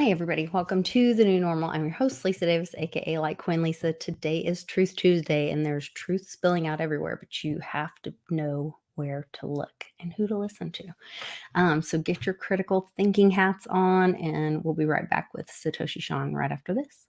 Hi, everybody. Welcome to the new normal. I'm your host, Lisa Davis, aka like Queen Lisa. Today is Truth Tuesday, and there's truth spilling out everywhere, but you have to know where to look and who to listen to. So get your critical thinking hats on, and we'll be right back with Satoshi Sean right after this.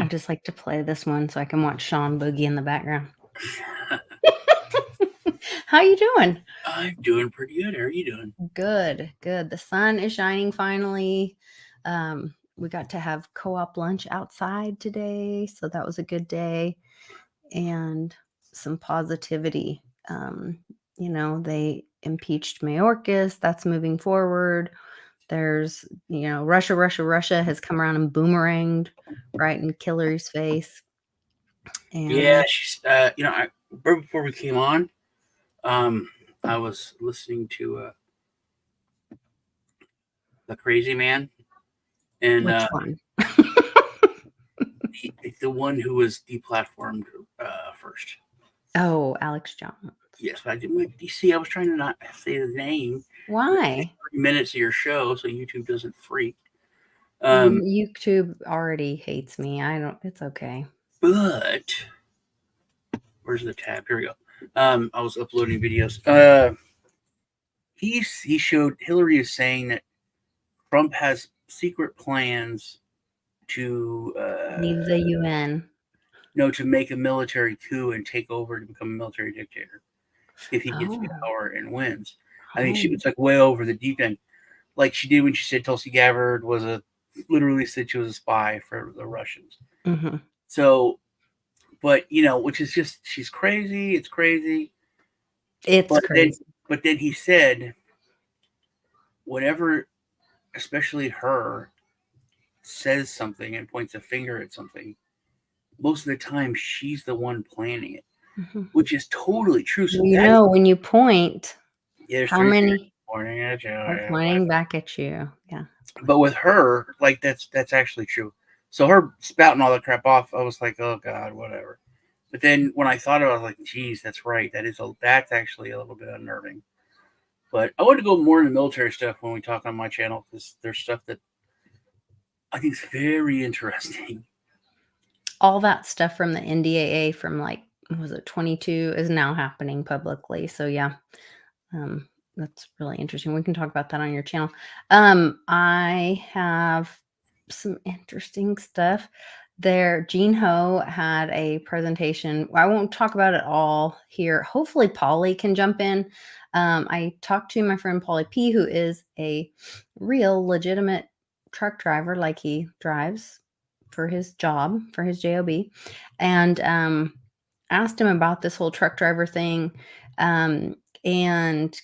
I just like to play this one so I can watch Sean Boogie in the background. How you doing? I'm doing pretty good. How are you doing? Good, good. The sun is shining finally. We got to have co-op lunch outside today, so that was a good day, and some positivity. They impeached Mayorkas. That's moving forward. There's, Russia has come around and boomeranged right in Hillary's face. Yeah, And she's. Right before we came on, I was listening to the Crazy Man, and which one? the one who was deplatformed first. Oh, Alex Jones. Yes, but I didn't. You see, I was trying to not say the name. Why? 30 minutes of your show, so YouTube doesn't freak. YouTube already hates me. It's okay. But where's the tab? Here we go. I was uploading videos. He showed Hillary is saying that Trump has secret plans to Leave the UN. to make a military coup and take over to become a military dictator if he gets Oh. power and wins. I think she was like way over the deep end, like she did when she said Tulsi Gabbard literally said she was a spy for the Russians. Mm-hmm. So, but which is just she's crazy. It's crazy. It's crazy. But then he said, whatever, especially her, says something and points a finger at something, most of the time she's the one planning it, which is totally true. So when you point, how many pointing at you, are pointing back at you? Yeah. But with her, like that's actually true. So her spouting all that crap off, I was like, oh god, whatever. But then when I thought about it, I was like, geez, that's right. That's actually a little bit unnerving. But I want to go more into military stuff when we talk on my channel, because there's stuff that I think is very interesting. All that stuff from the NDAA from was it 22 is now happening publicly. So yeah, that's really interesting. We can talk about that on your channel. I have some interesting stuff there. Gene Ho had a presentation. I won't talk about it all here. Hopefully Polly can jump in. I talked to my friend Polly P, who is a real legitimate truck driver, like he drives for his job, for his job, and asked him about this whole truck driver thing, and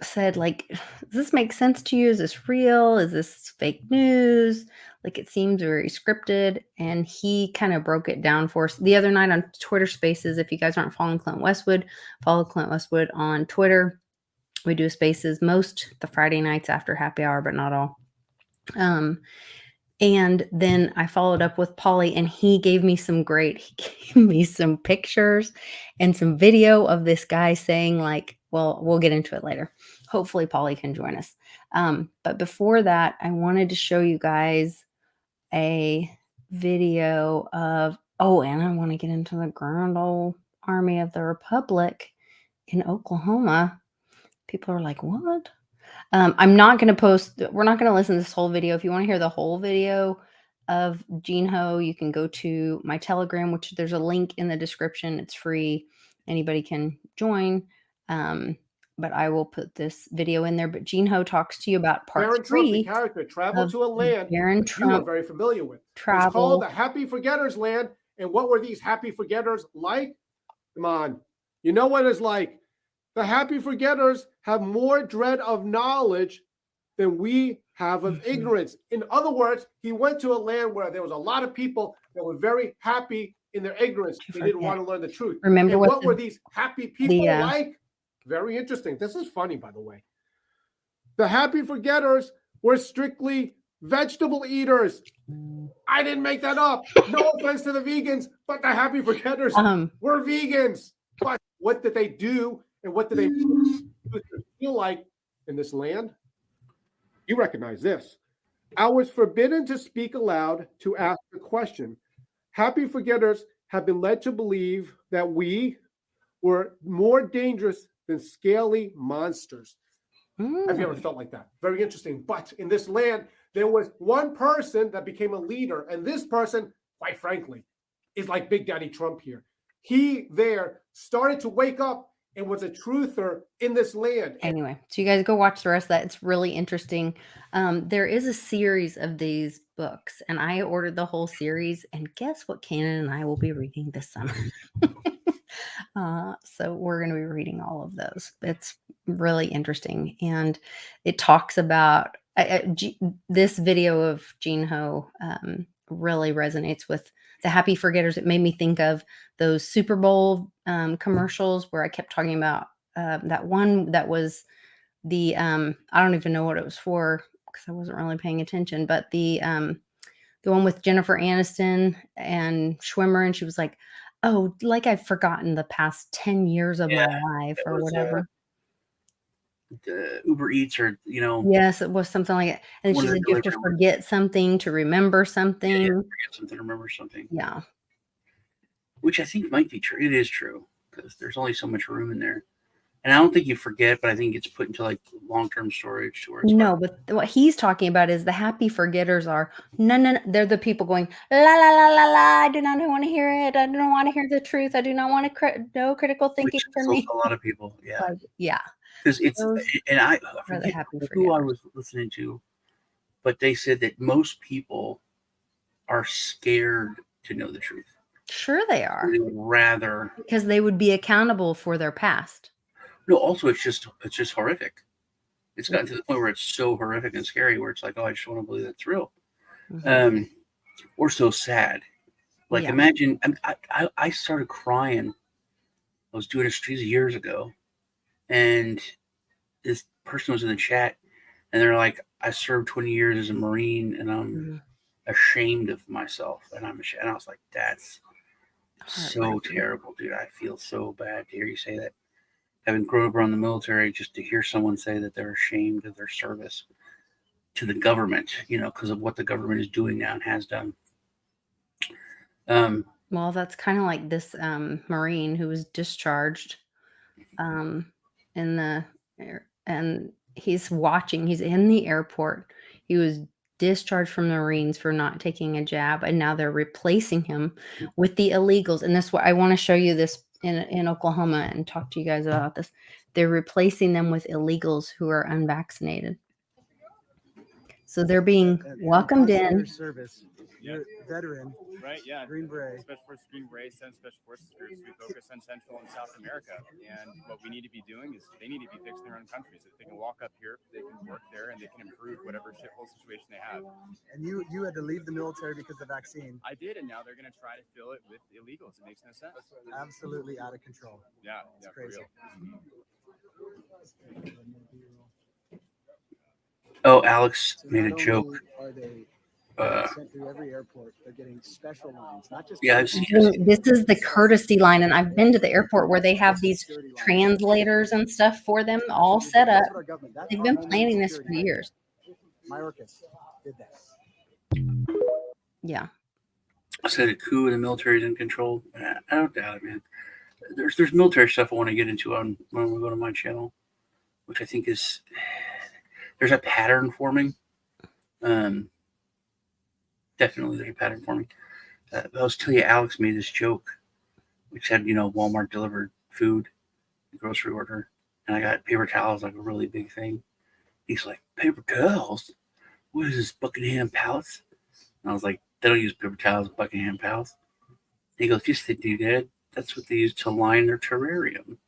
said, does this make sense to you? Is this real? Is this fake news? It seems very scripted. And he kind of broke it down for us the other night on Twitter Spaces. If you guys aren't following Clint Westwood, follow Clint Westwood on Twitter. We do Spaces most the Friday nights after happy hour, but not all. And then I followed up with Polly, and he gave me some pictures and some video of this guy saying, well, we'll get into it later. Hopefully Polly can join us. But before that, I wanted to show you guys a video of, and I want to get into the Grand Old Army of the Republic in Oklahoma. People are like, what? I'm not going to post, we're not going to listen to this whole video. If you want to hear the whole video of Gene Ho, you can go to my Telegram, which there's a link in the description. It's free. Anybody can join. But I will put this video in there. But Gene Ho talks to you about part 3. Character traveled to a land Barron you are very familiar with. It's called the Happy Forgetters land. And what were these happy forgetters like? Come on. You know what it's like. The happy forgetters have more dread of knowledge than we have of ignorance. In other words, he went to a land where there was a lot of people that were very happy in their ignorance. They didn't want to learn the truth. Remember and what the, were these happy people like? Very interesting. This is funny, by the way. The happy forgetters were strictly vegetable eaters. I didn't make that up. No offense to the vegans, but the happy forgetters were vegans. But what did they do, and what did they feel like in this land? You recognize this. I was forbidden to speak aloud to ask a question. Happy forgetters have been led to believe that we were more dangerous than scaly monsters. Have you ever felt like that? Very interesting. But in this land, there was one person that became a leader, and this person, quite frankly, is like Big Daddy Trump here. He there started to wake up and was a truther in this land. Anyway, so you guys go watch the rest of that. It's really interesting. There is a series of these books, and I ordered the whole series, and guess what Cannon and I will be reading this summer. So we're going to be reading all of those. It's really interesting. And it talks about this video of Gene Ho really resonates with the happy forgetters. It made me think of those Super Bowl commercials where I kept talking about that one that was the I don't even know what it was for because I wasn't really paying attention, but the one with Jennifer Aniston and Schwimmer, and she was like, oh, like I've forgotten the past 10 years of my life or whatever. The Uber Eats or, Yes, it was something like it. And she said you have to forget something to remember something. Yeah, forget something, remember something. Yeah. Which I think might be true. It is true because there's only so much room in there. And I don't think you forget, but I think it's put into like long-term storage. To where it's but what he's talking about is the happy forgetters are no. They're the people going la la la la la. I do not want to hear it. I don't want to hear the truth. I do not want to no critical thinking for me. A lot of people, yeah, yeah. Because it's and I forget who I was listening to, but they said that most people are scared to know the truth. Sure, they are. They would rather because they would be accountable for their past. No, also it's just horrific. It's gotten to the point where it's so horrific and scary where it's like, oh, I just want to believe that's real. Or so sad. Like imagine I started crying. I was doing a street years ago, and this person was in the chat, and they're like, I served 20 years as a Marine, and I'm ashamed of myself, and I was like, that's so terrible, dude. I feel so bad to hear you say that. Having grown up around the military, just to hear someone say that they're ashamed of their service to the government, because of what the government is doing now and has done. Well, that's kind of like this Marine who was discharged and he's watching. He's in the airport. He was discharged from the Marines for not taking a jab, and now they're replacing him with the illegals. And this, I want to show you this in Oklahoma and talk to you guys about this. They're replacing them with illegals who are unvaccinated. So they're being welcomed in. Service. You're veteran, right? Yeah, Green Beret, Special Forces, Green Beret, and Special Forces groups. We focus on Central and South America, and what we need to be doing is they need to be fixing their own countries. If they can walk up here, they can work there, and they can improve whatever shithole situation they have. And you had to leave the military because of the vaccine. I did, and now they're going to try to fill it with illegals. It makes no sense. Absolutely out of control. Yeah, it's crazy. Oh, Alex made a joke. Are they sent through every airport? They're getting special lines, not just. Yeah, this is the courtesy line, and I've been to the airport where they have these translators and stuff for them all set up. They've been planning this for years. Mayorkas did that. Yeah. I said a coup in the military is in control. I don't doubt it, man. There's military stuff I want to get into when we go to my channel, which I think is there's a pattern forming. Definitely there's a pattern forming. I was telling you, Alex made this joke, which said, Walmart delivered food, grocery order, and I got paper towels, like a really big thing. He's like, paper towels? What is this, Buckingham Palace? And I was like, they don't use paper towels at Buckingham Palace. And he goes, yes, they do, Dad. That's what they use to line their terrarium.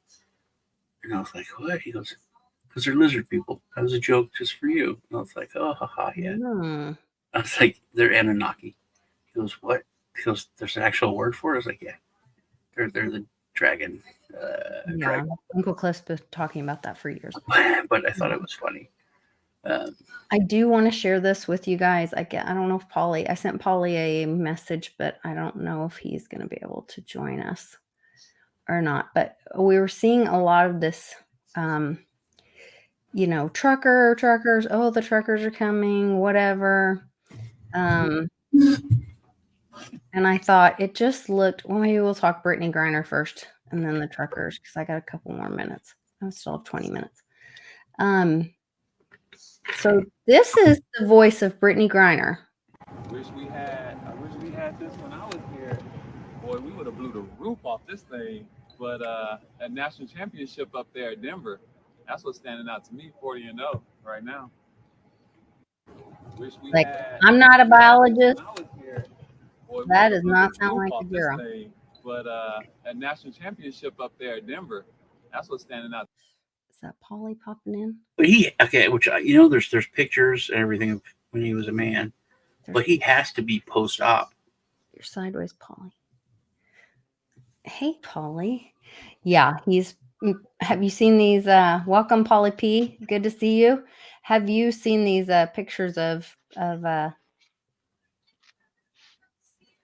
And I was like, what? He goes, because they're lizard people. That was a joke just for you. And I was like, oh, haha, yeah. Hmm. I was like, they're Anunnaki. He goes, what? He goes, there's an actual word for it? I was like, yeah. They're the dragon. Yeah, Dragon. Uncle Cliff's been talking about that for years. But I thought it was funny. I do want to share this with you guys. I don't know if I sent Polly a message, but I don't know if he's going to be able to join us or not. But we were seeing a lot of this, truckers. Oh, the truckers are coming, whatever. And I thought it just looked, well, maybe we'll talk Brittany Griner first and then the truckers, because I got a couple more minutes. I still have 20 minutes. So this is the voice of Brittany Griner. I wish we had this when I was here. Boy, we would have blew the roof off this thing. But that national championship up there at Denver, that's what's standing out to me, 40-0 right now. I'm not a biologist. Boy, that does not sound like a girl. But that national championship up there at Denver, that's what's standing out. Is that Polly popping in? But there's pictures and everything of when he was a man, but he has to be post-op. You're sideways, Polly. Hey, Polly. Yeah, have you seen these? Welcome, Polly P. Good to see you. Have you seen these pictures of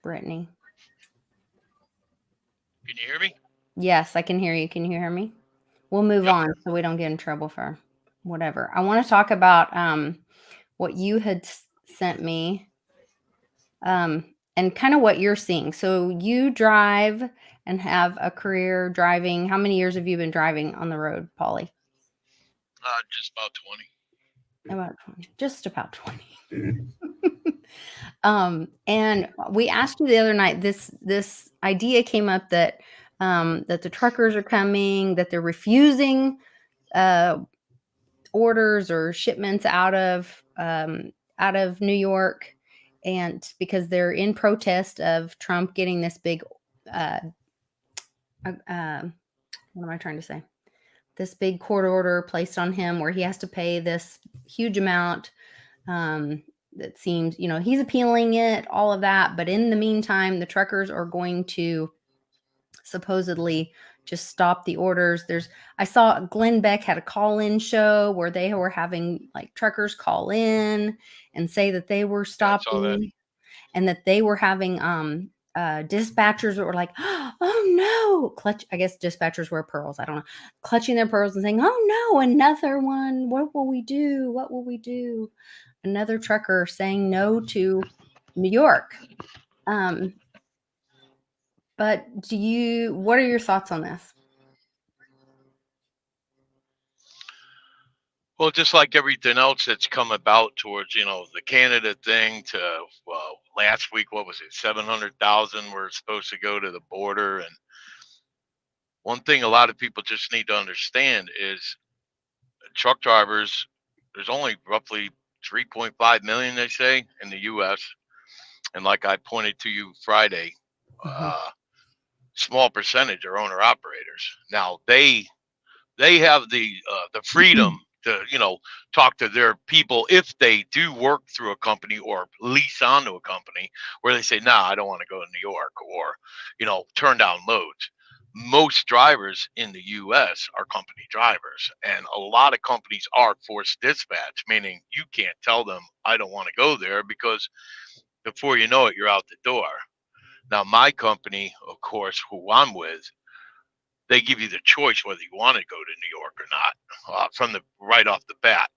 Brittany? Can you hear me? Yes, I can hear you. Can you hear me? We'll move on so we don't get in trouble for whatever. I want to talk about what you had sent me and kind of what you're seeing. So you drive and have a career driving. How many years have you been driving on the road, Polly? Just about 20. About 20. Just about 20. And we asked you the other night, this idea came up that the truckers are coming, that they're refusing orders or shipments out of New York, and because they're in protest of Trump getting this big what am I trying to say? This big court order placed on him where he has to pay this huge amount. That seems, he's appealing it, all of that. But in the meantime, the truckers are going to supposedly just stop the orders. I saw Glenn Beck had a call-in show where they were having like truckers call in and say that they were stopping and that they were having dispatchers that were like, oh no, I guess dispatchers wear pearls. I don't know. Clutching their pearls and saying, oh no, another one. What will we do? What will we do? Another trucker saying no to New York. But what are your thoughts on this? Well, just like everything else that's come about towards, the Canada thing to, last week, what was it? 700,000 were supposed to go to the border. And one thing a lot of people just need to understand is truck drivers, there's only roughly 3.5 million, they say, in the U.S. And like I pointed to you Friday, small percentage are owner operators. Now they have the freedom to talk to their people if they do work through a company or lease onto a company where they say, nah, I don't want to go to New York, or turn down loads. Most drivers in the U.S. are company drivers, and a lot of companies are forced dispatch, meaning you can't tell them I don't want to go there, because before you know it, you're out the door. Now, my company, of course, who I'm with, they give you the choice whether you want to go to New York or not from the right off the bat.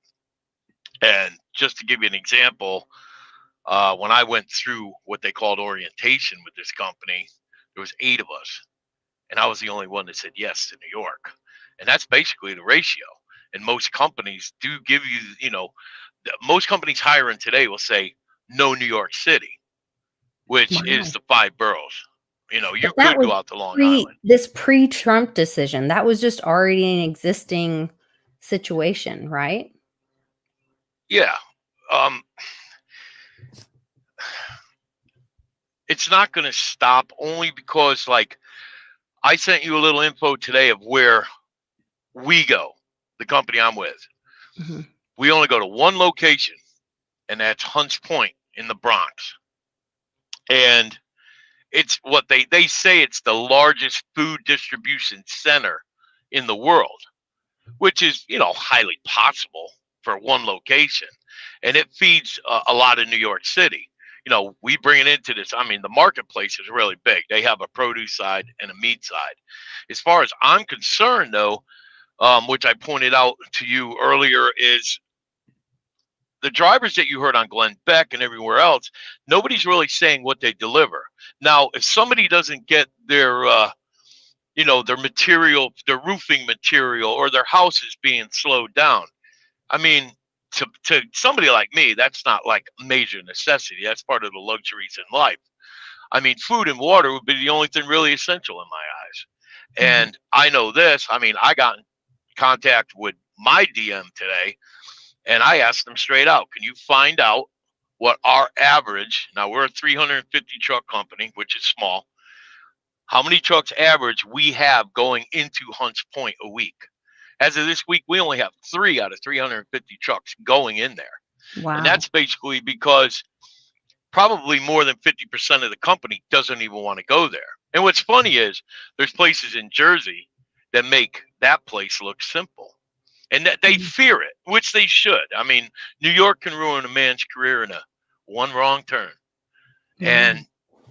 And just to give you an example, when I went through what they called orientation with this company, there was 8 of us, and I was the only one that said yes to New York. And that's basically the ratio. And most companies do give you, most companies hiring today will say no New York City, which is the 5 boroughs. You could go out to Long Island. This pre-Trump decision, that was just already an existing situation, right? Yeah. It's not going to stop, only because, like, I sent you a little info today of where we go. the company I'm with, Mhm. we only go to one location, and that's Hunts Point in the Bronx. And it's what they say it's the largest food distribution center in the world, which is, highly possible for one location. And it feeds a lot of New York City. We bring it into this. I mean, the marketplace is really big. They have a produce side and a meat side. As far as I'm concerned, though, which I pointed out to you earlier, is the drivers that you heard on Glenn Beck and everywhere else, nobody's really saying what they deliver. Now, if somebody doesn't get their their material, their roofing material, or their house is being slowed down, I mean, to somebody like me, that's not like a major necessity. That's part of the luxuries in life. I mean, food and water would be the only thing really essential in my eyes. And I know this. I mean, I got in contact with my DM today, and I asked them straight out, can you find out what our average, now we're a 350 truck company, which is small, how many trucks average we have going into Hunts Point a week? As of this week, we only have 3 out of 350 trucks going in there. Wow. And that's basically because probably more than 50% of the company doesn't even want to go there. And what's funny is there's places in Jersey that make that place look simple. And that they fear it, which they should. I mean, New York can ruin a man's career in one wrong turn. And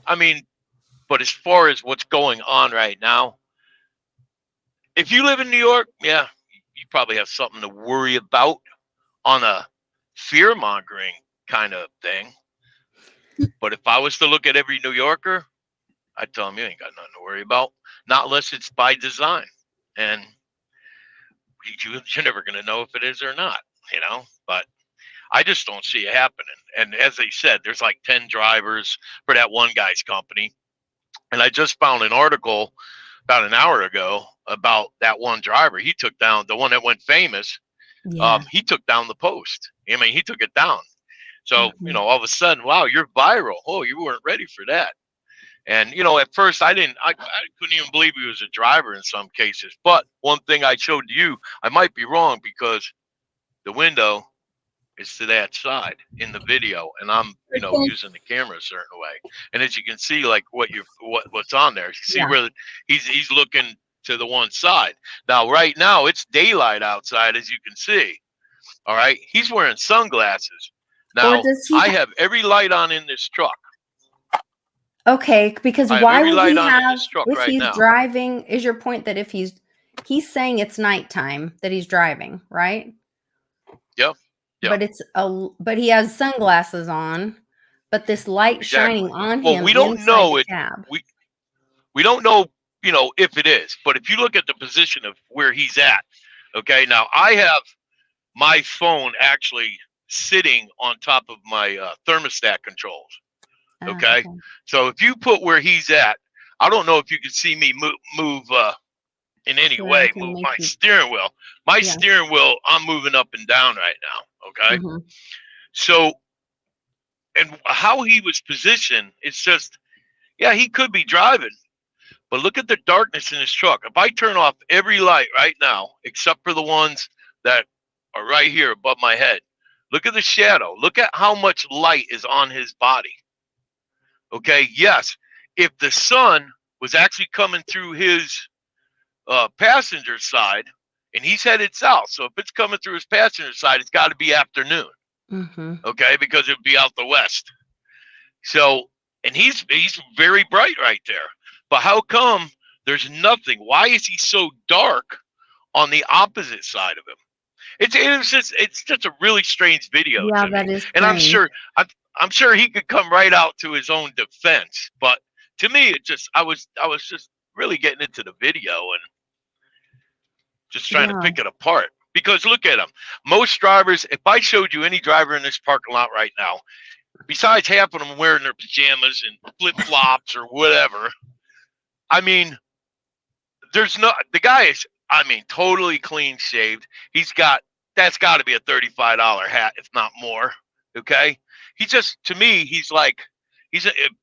I mean, but as far as what's going on right now, if you live in New York, yeah, you probably have something to worry about on a fear-mongering kind of thing. But if I was to look at every New Yorker, I'd tell them you ain't got nothing to worry about, not unless it's by design. And you're never going to know if it is or not, but I just don't see it happening. And as they said, there's like 10 drivers for that one guy's company. And I just found an article about an hour ago about that one driver. He took down the one that went famous. Yeah. He took down the post. I mean, he took it down. So, all of a sudden, wow, you're viral. Oh, you weren't ready for that. And, at first I couldn't even believe he was a driver in some cases. But one thing I showed you, I might be wrong because the window is to that side in the video. And I'm, using the camera a certain way. And as you can see, like what's on there, you see where he's looking to the one side. Now, right now it's daylight outside, as you can see. All right. He's wearing sunglasses. Now, I have every light on in this truck. Okay, because I why have every would light he on in have, this truck if right he's now. driving, is your point that if he's saying it's nighttime that he's driving, right? Yep. But he has sunglasses on, but this light shining on him we don't inside know the it. cab. We don't know, if it is. But if you look at the position of where he's at, okay, now I have my phone actually sitting on top of my thermostat controls. Okay. So if you put where he's at, I don't know if you can see me move in any way, move my steering wheel. My steering wheel, I'm moving up and down right now. Okay. So, and how he was positioned, it's just, yeah, he could be driving, but look at the darkness in his truck. If I turn off every light right now, except for the ones that are right here above my head, look at the shadow. Look at how much light is on his body. Okay, yes, if the sun was actually coming through his passenger side and he's headed south, so if it's coming through his passenger side, it's got to be afternoon. Okay, because it would be out the west. So, and he's very bright right there. But how come there's nothing? Why is he so dark on the opposite side of him? It's just a really strange video. Yeah, to that me. is And strange. I'm sure he could come right out to his own defense, but to me, I was just really getting into the video and just trying to pick it apart. Because look at him. Most drivers, if I showed you any driver in this parking lot right now, besides half of them wearing their pajamas and flip flops or whatever, I mean, the guy is, totally clean shaved. That's got to be a $35 hat, if not more. Okay. He just, to me, he's like,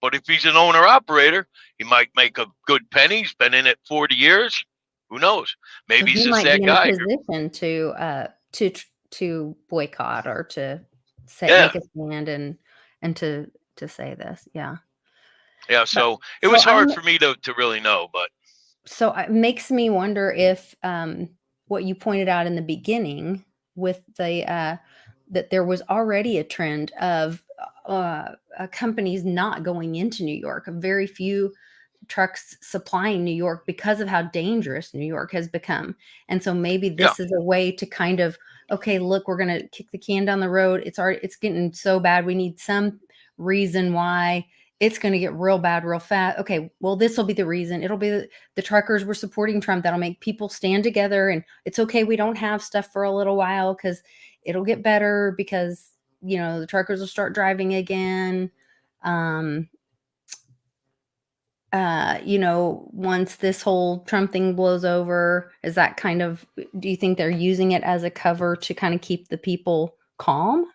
but if he's an owner operator, he might make a good penny. He's been in it 40 years. Who knows? So Maybe he's he just might that be in a guy. position to boycott or to say Yeah. make a stand and to say this. Yeah. Yeah. But So it so was hard I'm for me to really know, but so it makes me wonder if what you pointed out in the beginning with the that there was already a trend of companies not going into New York, very few trucks supplying New York because of how dangerous New York has become. And so maybe yeah. this is a way to kind of, okay, look, we're going to kick the can down the road. It's getting so bad. We need some reason why it's going to get real bad real fast. Okay, well, this will be the reason. It'll be the truckers were supporting Trump. That'll make people stand together. And it's okay. We don't have stuff for a little while because it'll get better because, the truckers will start driving again. Once this whole Trump thing blows over, is that kind of, do you think they're using it as a cover to kind of keep the people calm?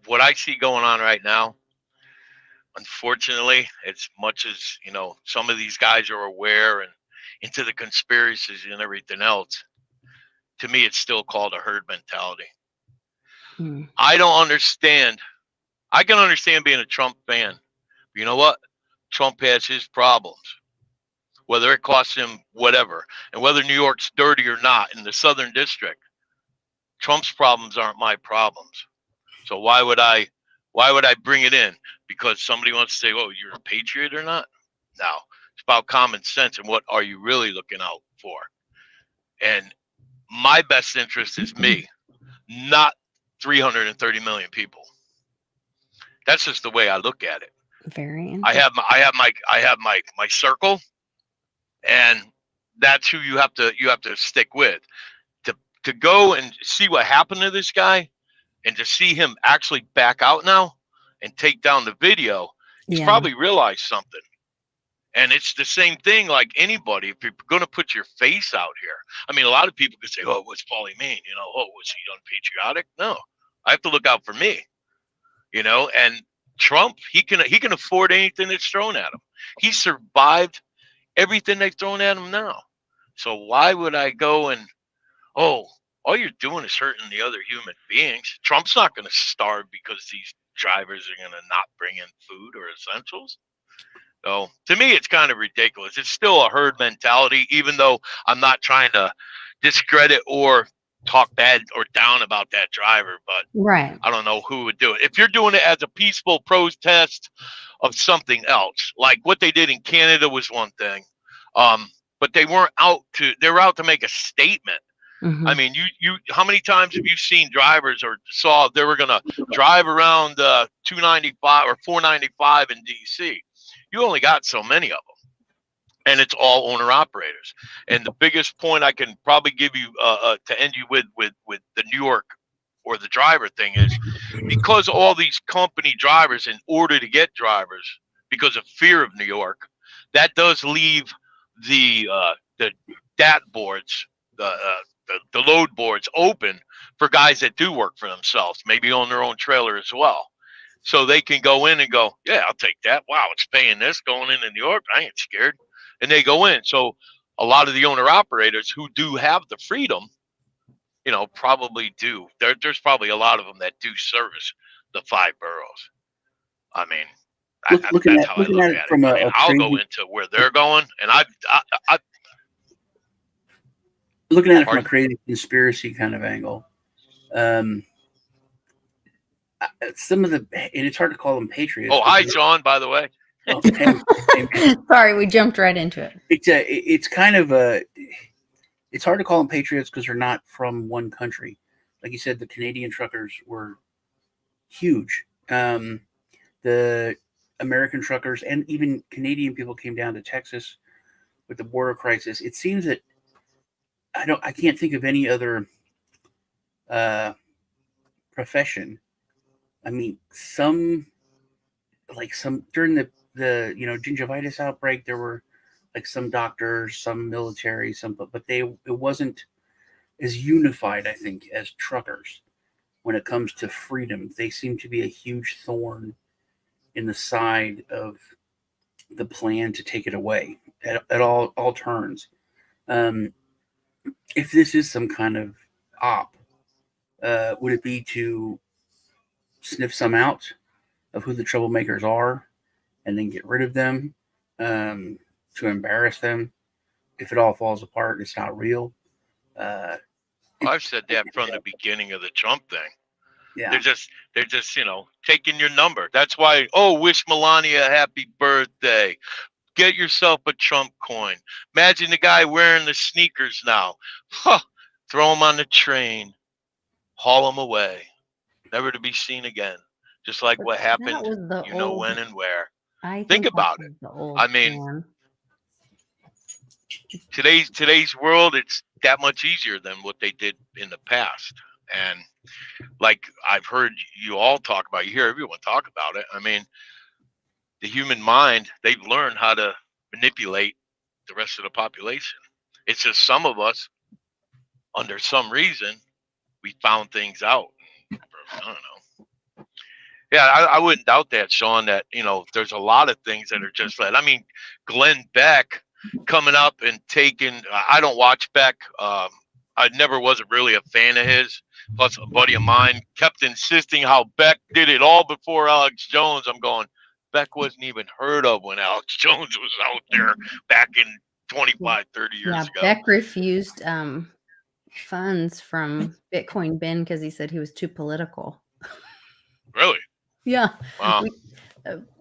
What I see going on right now, unfortunately, as much as, some of these guys are aware and into the conspiracies and everything else, to me, it's still called a herd mentality. I don't understand. I can understand being a Trump fan. But you know what? Trump has his problems, whether it costs him whatever, and whether New York's dirty or not in the Southern District. Trump's problems aren't my problems. So why would I bring it in? Because somebody wants to say, "Oh, you're a patriot or not?" No, it's about common sense and what are you really looking out for. And my best interest is me, not 330 million people. That's just the way I look at it. Very I have my circle, and that's who you have to stick with. To go and see what happened to this guy, and to see him actually back out now and take down the video, he's probably realized something. And it's the same thing like anybody. If you're going to put your face out here, I mean, a lot of people could say, "Oh, what's Paulie mean? Oh, was he unpatriotic?" No, I have to look out for me. And Trump, he can afford anything that's thrown at him. He survived everything they've thrown at him now. So why would I go and, all you're doing is hurting the other human beings. Trump's not going to starve because these drivers are going to not bring in food or essentials. So to me, it's kind of ridiculous. It's still a herd mentality, even though I'm not trying to discredit or talk bad or down about that driver, but right. I don't know who would do it. If you're doing it as a peaceful protest of something else, like what they did in Canada was one thing, but they were out to make a statement. I mean, you how many times have you seen drivers or saw they were going to drive around 295 or 495 in DC? You only got so many of them, and it's all owner operators. And the biggest point I can probably give you to end you with the New York or the driver thing is because all these company drivers, in order to get drivers because of fear of New York, that does leave the DAT boards, the load boards open for guys that do work for themselves, maybe on their own trailer as well. So they can go in and go, "Yeah, I'll take that. Wow, it's paying this going into New York. I ain't scared." And they go in. So a lot of the owner operators who do have the freedom, probably do. There's probably a lot of them that do service the 5 boroughs. I mean, looking that's at how I look it at from it. I mean, I'll go crazy, into where they're going, and I looking at it from a crazy conspiracy kind of angle. Some of and it's hard to call them patriots. Oh, hi, John, by the way. Oh, Sorry, we jumped right into it. It's kind of it's hard to call them patriots because they're not from one country. Like you said, the Canadian truckers were huge. The American truckers and even Canadian people came down to Texas with the border crisis. It seems that I can't think of any other profession. I mean, some during the gingivitis outbreak, there were like some doctors, some military, but it wasn't as unified, I think, as truckers when it comes to freedom. They seem to be a huge thorn in the side of the plan to take it away at all turns. If this is some kind of op, would it be to sniff some out of who the troublemakers are and then get rid of them, to embarrass them? If it all falls apart, it's not real. I've said that from the beginning of the Trump thing. Yeah. They're just, taking your number. That's why, wish Melania a happy birthday. Get yourself a Trump coin. Imagine the guy wearing the sneakers now. Huh. Throw him on the train. Haul him away. Never to be seen again. Just like what happened, when and where. Think about it. I mean, today's world, it's that much easier than what they did in the past. And like I've heard you all talk about, you hear everyone talk about it. I mean, the human mind, they've learned how to manipulate the rest of the population. It's just some of us, under some reason, we found things out. I don't know. Yeah, I wouldn't doubt that, Sean, that, there's a lot of things that are just like, I mean, Glenn Beck coming up and taking, I don't watch Beck. I never was really a fan of his. Plus, a buddy of mine kept insisting how Beck did it all before Alex Jones. I'm going, Beck wasn't even heard of when Alex Jones was out there back in 25, 30 years ago. Beck refused funds from Bitcoin Ben because he said he was too political. Really? Yeah. Wow.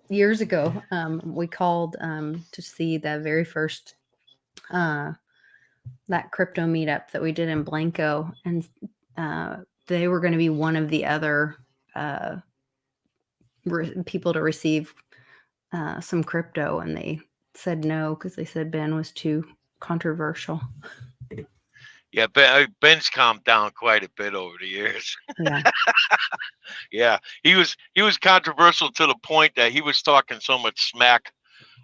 Years ago, we called to see the very first that crypto meetup that we did in Blanco, and they were going to be one of the other people to receive some crypto, and they said no because they said Ben was too controversial. Yeah, Ben's calmed down quite a bit over the years. Yeah. Yeah, he was controversial to the point that he was talking so much smack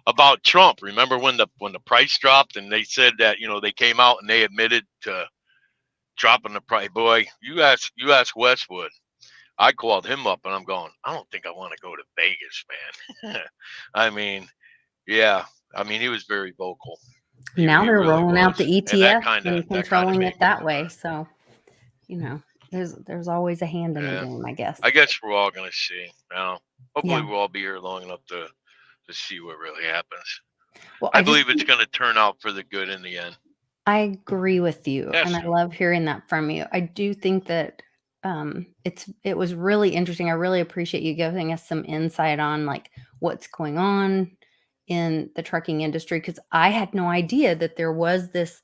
about Trump. Remember when the price dropped and they said that, they came out and they admitted to dropping the price. Boy, you ask Westwood. I called him up and I'm going, I don't think I want to go to Vegas, man. I mean, yeah. I mean, he was very vocal. Now they're really rolling out was. the ETF And and controlling it that way. So, there's always a hand in the game, I guess. I guess we're all going to see. Hopefully Yeah. we'll all be here long enough to see what really happens. Well, I believe it's going to turn out for the good in the end. I agree with you, Yes. and I love hearing that from you. I do think that it was really interesting. I really appreciate you giving us some insight on like what's going on in the trucking industry, because I had no idea that there was this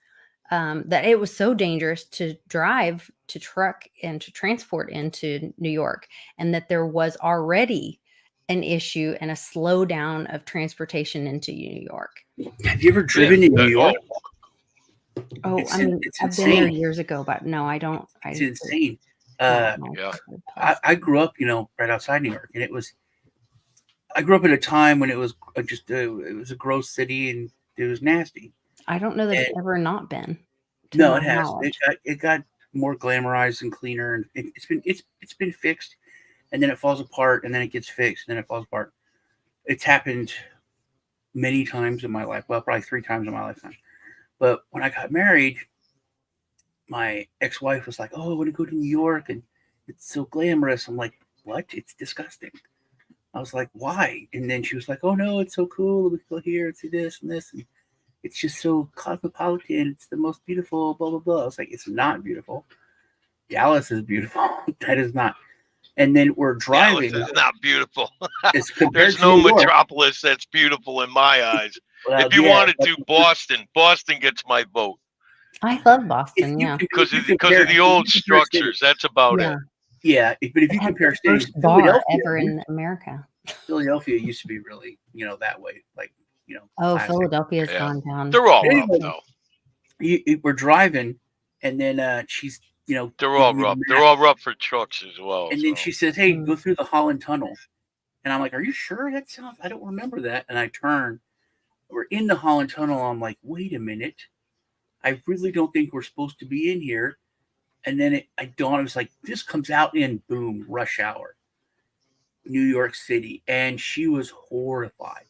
that it was so dangerous to drive, to truck, and to transport into New York, and that there was already an issue and a slowdown of transportation into New York. Have you ever driven in New York? Oh, It's I mean, it's I've been there insane. years ago, but no, I don't. It's insane. Yeah. I grew up, right outside New York, and I grew up at a time when it was it was a gross city and it was nasty. I don't know that it's ever not been. No, it has. It got more glamorized and cleaner, and it's been fixed, and then it falls apart, and then it gets fixed, and then it falls apart. It's happened many times in my life. Well, probably 3 times in my lifetime. But when I got married, my ex-wife was like, "Oh, I want to go to New York, and it's so glamorous." I'm like, "What? It's disgusting." I was like, "Why?" And then she was like, "Oh no, it's so cool. We go here and see this and this, and it's just so cosmopolitan. It's the most beautiful, blah blah blah." I was like, "It's not beautiful. Dallas is beautiful. That is not." And then we're driving. Dallas is not beautiful. There's There's no metropolis that's beautiful in my eyes. Well, if you yeah, wanted to, Boston gets my vote. I love Boston. Yeah, because of the old structures. That's about it. Yeah, but if you compare cities, first bar ever in America. Philadelphia used to be really, that way. Like, classic. Philadelphia's gone down. They're all Anyway, rough, though. We're driving, and then she's, they're all rough. They're all rough for trucks as well. And then she says, "Hey, go through the Holland Tunnel," and I'm like, "Are you sure? That sounds. I don't remember that." And I turn. We're in the Holland Tunnel. I'm like, "Wait a minute. I really don't think we're supposed to be in here." And then I was like, "This comes out in boom rush hour." New York City, and she was horrified.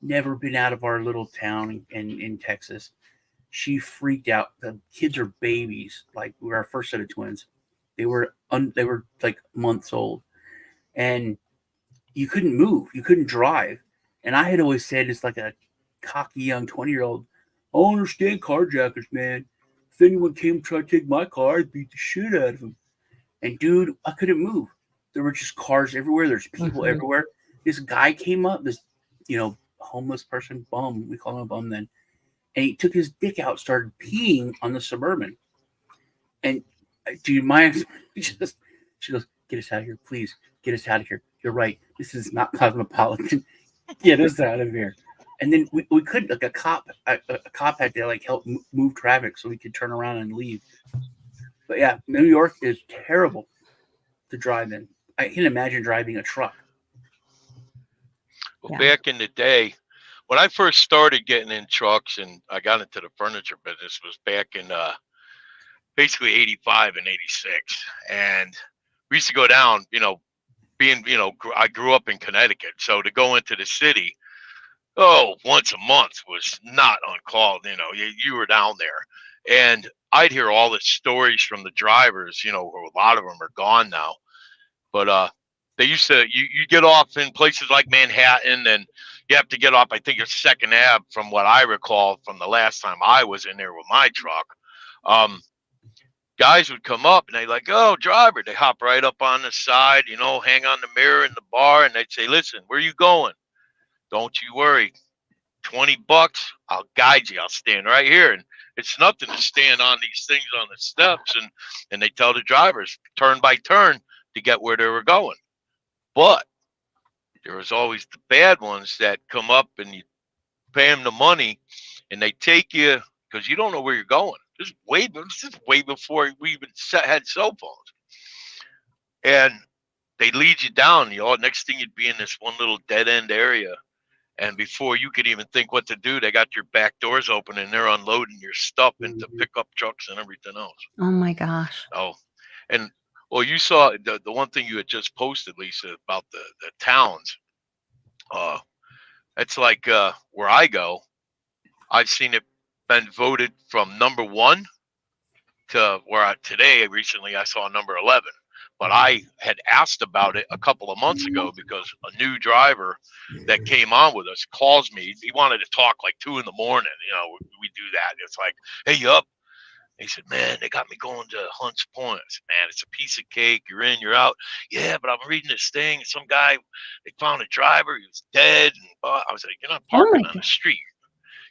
Never been out of our little town in Texas. She freaked out. The kids are babies. Like, we were our first set of twins. They were like months old, and you couldn't move. You couldn't drive. And I had always said, it's like a cocky young 20-year-old, I don't understand carjackers, man. If anyone came and tried to take my car, I'd beat the shit out of them. And dude, I couldn't move. There were just cars everywhere. There's people everywhere. This guy came up, this, homeless person, bum. We call him a bum then. And he took his dick out, started peeing on the Suburban. And dude, she goes, get us out of here, please. Get us out of here. You're right. This is not cosmopolitan. Get us out of here. And then we couldn't, like, a cop had to like help move traffic so we could turn around and leave. But yeah, New York is terrible to drive in. I can imagine driving a truck. Well, back in the day, when I first started getting in trucks and I got into the furniture business was back in basically 85 and 86. And we used to go down, I grew up in Connecticut. So to go into the city, once a month was not on call. You were down there. And I'd hear all the stories from the drivers, a lot of them are gone now. But they used to, you get off in places like Manhattan, and you have to get off, I think it's 2nd Ave, from what I recall from the last time I was in there with my truck. Guys would come up and they'd like, oh, driver. They hop right up on the side, hang on the mirror in the bar, and they'd say, listen, where are you going? Don't you worry. $20, I'll guide you. I'll stand right here. And it's nothing to stand on these things on the steps. And they tell the drivers turn by turn to get where they were going. But there was always the bad ones that come up and you pay them the money and they take you because you don't know where you're going. This is way before we even had cell phones. And they lead you down. Next thing you'd be in this one little dead end area. And before you could even think what to do, they got your back doors open and they're unloading your stuff into pickup trucks and everything else. Oh my gosh. Oh, and well, you saw the one thing you had just posted, Lisa, about the towns. It's like where I go, I've seen it been voted from number 1 to where recently I saw number 11. But I had asked about it a couple of months ago because a new driver that came on with us calls me. He wanted to talk like 2 in the morning. We do that. It's like, hey, you up? He said, man, they got me going to Hunts Point. I said, man, it's a piece of cake. You're in, you're out. Yeah, but I'm reading this thing. Some guy, they found a driver. He was dead. And I was like, you're not parking on the street.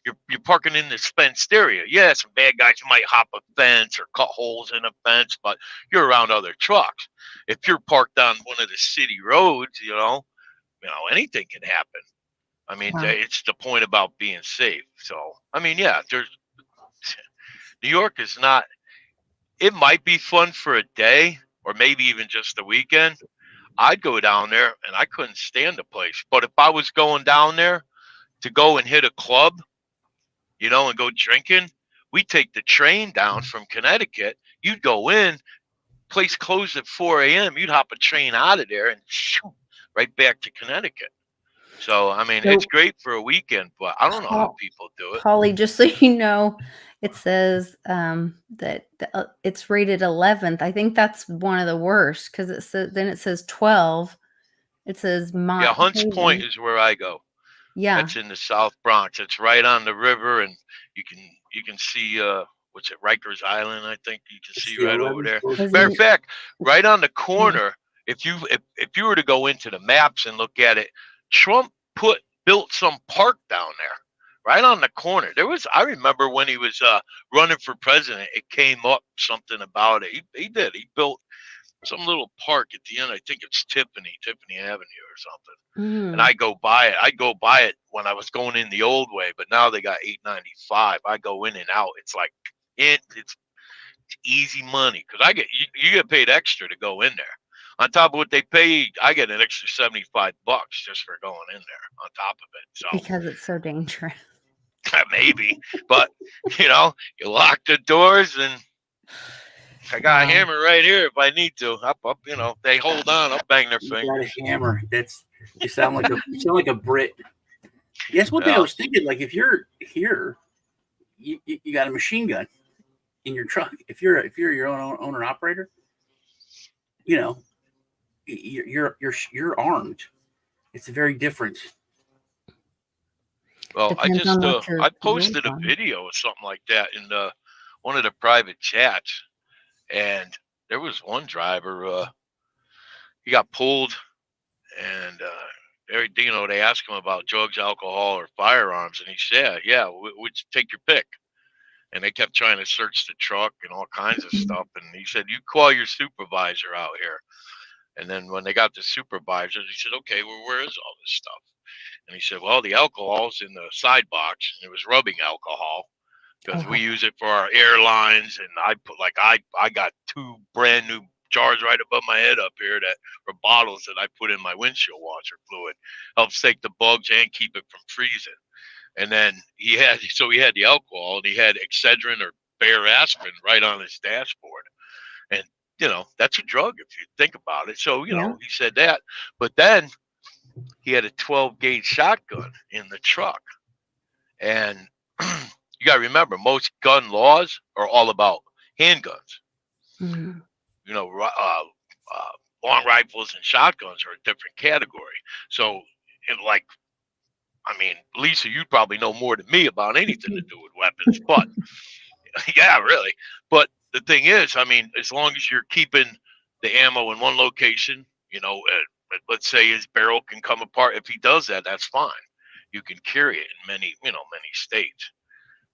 You're parking in this fenced area. Yeah, some bad guys might hop a fence or cut holes in a fence, but you're around other trucks. If you're parked on one of the city roads, anything can happen. I mean, It's the point about being safe. So, I mean, yeah, New York is not, it might be fun for a day or maybe even just a weekend. I'd go down there and I couldn't stand the place. But if I was going down there to go and hit a club, and go drinking, we take the train down from Connecticut. You'd go in, place closed at 4 a.m. You'd hop a train out of there and shoot right back to Connecticut. So, I mean, it's great for a weekend, but I don't know how people do it. Holly, just so you know, it says that it's rated 11th. I think that's one of the worst because it says 12. It says Hunts Point is where I go. Yeah, that's in the South Bronx. It's right on the river, and you can see what's it, Rikers Island? I think you can see right over there. Matter of fact, right on the corner. If you were to go into the maps and look at it, Trump built some park down there, right on the corner. I remember when he was running for president, it came up something about it. He built some little park at the end. I think it's Tiffany Avenue or something. And I'd go by it when I was going in the old way, but now they got 895. I go in and out. It's like it's easy money because you get paid extra to go in there. On top of what they pay, I get an extra $75 just for going in there on top of it. So because it's so dangerous. Maybe, but you lock the doors and I got a Wow. hammer right here if I need to. Up, you know, they hold on. I'll bang their You got fingers. a hammer. You sound like a Brit. That's one thing I Yeah. was thinking. Like if you're here, you got a machine gun in your truck. If you're your own owner operator, you know, you're armed. It's very different. Well, Depends on what I you're posted a on. video or something like that in one of the private chats, and there was one driver. He got pulled, and they asked him about drugs, alcohol, or firearms, and he said, "Yeah, would take your pick." And they kept trying to search the truck and all kinds of stuff. And he said, "You call your supervisor out here." And then when they got the supervisor, he said, "Okay, well, where is all this stuff?" And he said, "Well, the alcohol's in the side box. And it was rubbing alcohol because we use it for our airlines." And I got 2 brand new jars right above my head up here that were bottles that I put in my windshield washer fluid. Helps take the bugs and keep it from freezing. And then he had the alcohol, and he had Excedrin or Bayer aspirin right on his dashboard. And that's a drug if you think about it. So he said that, but then he had a 12 gauge shotgun in the truck. And you got to remember, most gun laws are all about handguns. Mhm. Long rifles and shotguns are a different category. So, Lisa, you probably know more than me about anything to do with weapons, but yeah, really. But the thing is, as long as you're keeping the ammo in one location, let's say his barrel can come apart. If he does that, that's fine. You can carry it in many states.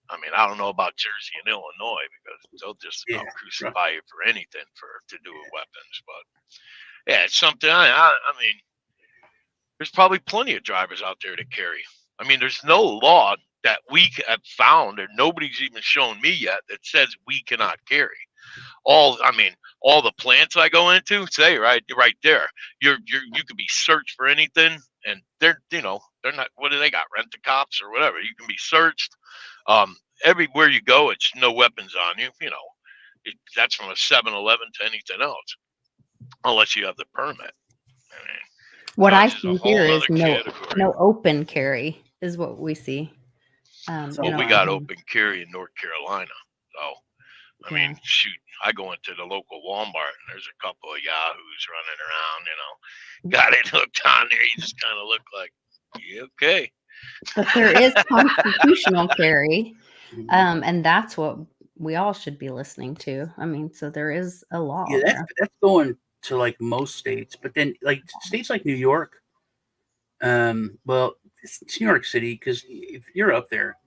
I don't know about Jersey and Illinois because they'll just crucify you for anything to do with weapons. But yeah, it's something. There's probably plenty of drivers out there to carry. There's no law that we have found, or nobody's even shown me yet, that says we cannot carry. All the plants I go into say right there, you could be searched for anything, and they're not. What do they got? Rent a cops or whatever. You can be searched. Everywhere you go, it's no weapons on you. That's from a 7-Eleven to anything else, unless you have the permit. What I Guns is a see here whole is other category. no open carry is what we see. Well, we got open carry in North Carolina, so Yeah. shoot, I go into the local Walmart and there's a couple of yahoos running around. Got it hooked on there. You just kind of look like, yeah, okay. But there is constitutional carry, and that's what we all should be listening to. So there is a law. Yeah, there. that's going to like most states, but then like states like New York, well, it's New York City, because if you're up there,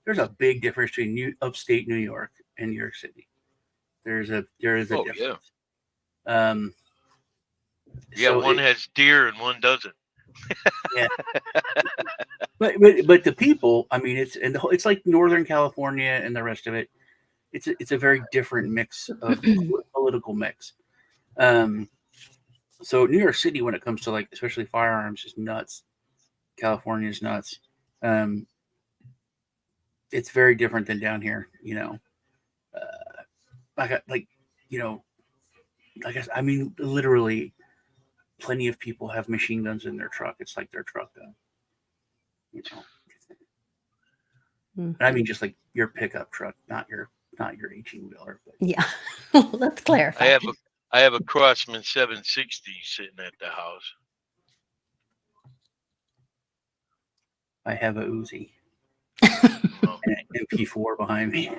there's a big difference between upstate New York and New York City. There is a difference. Yeah, one has deer and one doesn't. Yeah, but the people, it's like Northern California and the rest of it. It's a very different mix of political mix. So New York City, when it comes to like especially firearms, is nuts. California is nuts. It's very different than down here. Literally, plenty of people have machine guns in their truck. It's like their truck gun. Just like your pickup truck, not your 18-wheeler. But Yeah. Let's clarify. I have a Craftsman 760 sitting at the house. I have a Uzi and an MP4 behind me.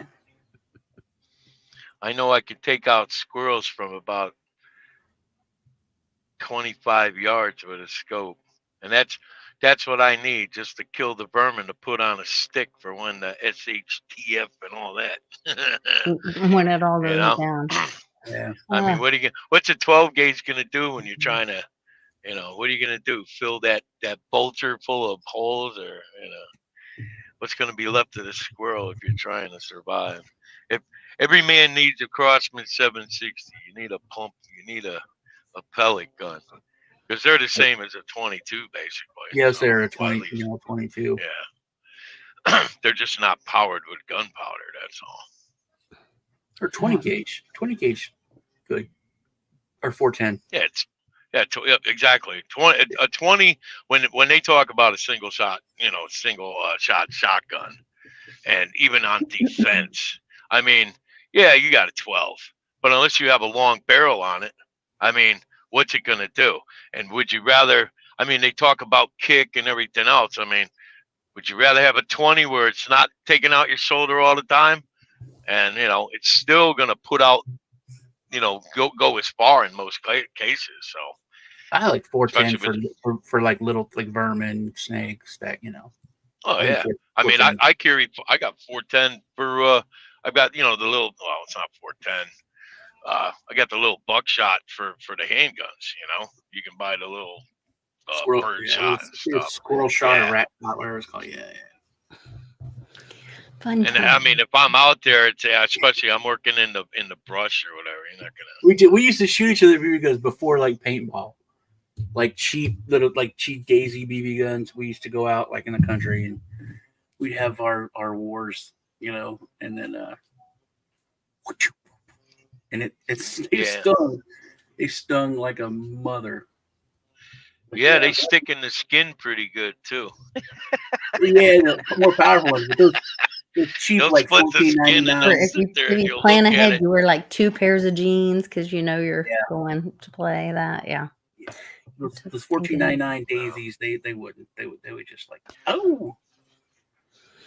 I know I could take out squirrels from about 25 yards with a scope, and that's what I need, just to kill the vermin, to put on a stick for when the SHTF and all that. When it all goes down. Yeah. What's a 12 gauge gonna do when you're trying to, what are you gonna do? Fill that bolter full of holes, or what's gonna be left of the squirrel if you're trying to survive? If every man needs a Craftsman 760, you need a pump, you need a pellet gun, because they're the same as a 22, basically. Yes, they're a 22. Yeah. They're just not powered with gunpowder. That's all. Or 20 gauge. 20 gauge good. Or 410. Yeah, exactly. 20 when they talk about a single shot, shot shotgun, and even on defense, I mean, yeah, you got a 12, but unless you have a long barrel on it, I mean, what's it gonna do? And would you rather? I mean, they talk about kick and everything else. I mean, would you rather have a 20 where it's not taking out your shoulder all the time, and it's still gonna put out, go as far in most cases. So I like 410 especially for like little like vermin, snakes that Oh I think yeah. I mean, 410. I got 410 for I've got the little, well, it's not 410. I got the little buckshot for the handguns. You can buy the little squirrel, bird yeah, shot and it's stuff. squirrel shot Yeah. or rat shot, whatever it's called. Yeah. Fun And I mean, if I'm out there, especially I'm working in the brush or whatever, you're not gonna. We used to shoot each other BB guns before like paintball, like cheap Daisy BB guns. We used to go out like in the country and we'd have our wars, and then and they stung like a mother. Yeah, they stick in the skin pretty good too. Yeah, the more powerful ones, but those cheap They'll like split the skin and $14.99. they'll If sit there if and you you'll plan look at ahead, it. you wear like 2 pairs of jeans because you're Yeah. going to play that. Yeah. Those $14.99 daisies, they would just like, oh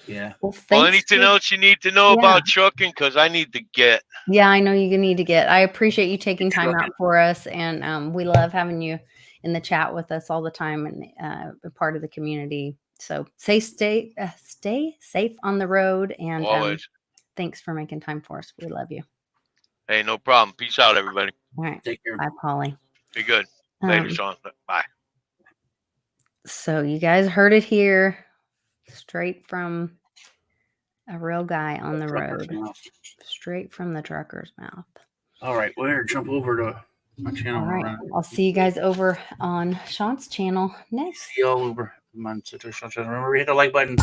yeah. Well, Well, thanks anything for- else you need to know Yeah. about trucking? Because I need to get. Yeah, I know you need to get. I appreciate you taking time Trucking. out for us, and we love having you in the chat with us all the time and a part of the community. So stay safe on the road, and Always. thanks for making time for us. We love you. Hey, no problem. Peace out, everybody. All right, Take care. bye, Polly. Be good. Later, Um, Sean. Bye. So you guys heard it here, straight from a real guy on the Trucker's road, mouth. straight from the trucker's mouth. All right, well, here, jump over to my channel. All right, Ryan. I'll see you guys over on Sean's channel next. See y'all over. Remember, hit the like button.